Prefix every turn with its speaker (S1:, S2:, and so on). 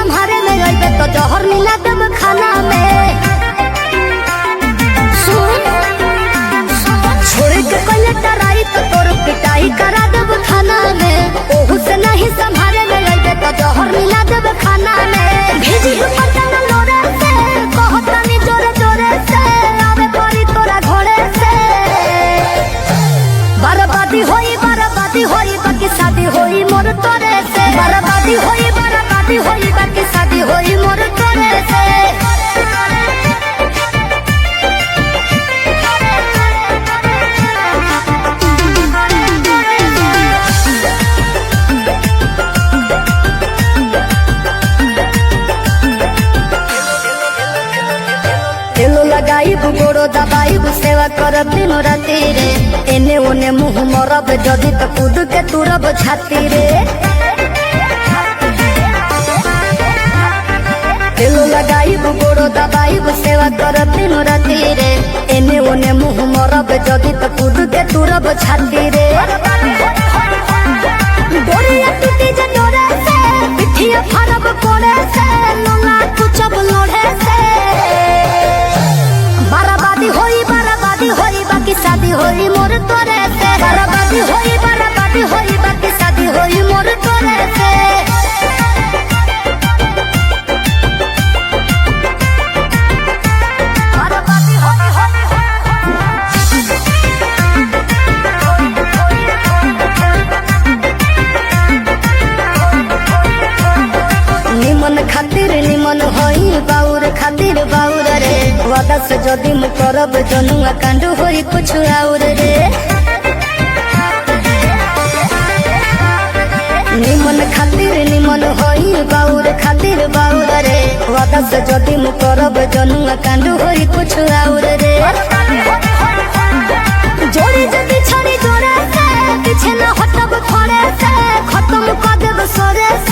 S1: संभारे में अइबे तो जहर मिला देब खाना में। सुन छोड़ के कइले टराई तो तोर पिटाई करा देब थाना में। ओहू से नहीं संभारे में अइबे तो जहर मिला देब खाना में। भेजी पटन लोरे से कहतनी जोरे जोरे से आवे परी तोरा घोड़े से। बर्बादी होई बाकी शादी होई मोर तोरे से। बर्बादी होई बाकी शादी होई मोर तोरे से। तेलो लगाइब गोड़ो दबाइब सेवा करब दिन राति रे। एने ओने मुँह मरब जदि तो कूद के तुरब छाती रे। तेलो लगाइब गोड़ो दबाइब सेवा करब दिन राति रे। एने ओने मुँह मरब जदि तो कूद के तुरब छाती रे। डोरिया टूटी जे डोरे से पिठिया फरब कोड़े से लोला कुचब लोढ़े से। बर्बादी होई बाकी शादी होई मोर तोरे से। बर्बादी होई बाकी शादी होई मोर तोरे से। निमन खातिर निमन होई बाउर खातिर बाउर रे। वादा से जदि मु करब जनुआ कांड होई कुछ और रे। निमन खातिर निमन होई बाउर खातिर बाउर रे। वादा से जदि मु करब जनुआ कांड होई कुछ और रे। जोड़ी जदि छड़ी जोड़े से पीछे न हटब खड़े से खत्म कर देब सोरे से।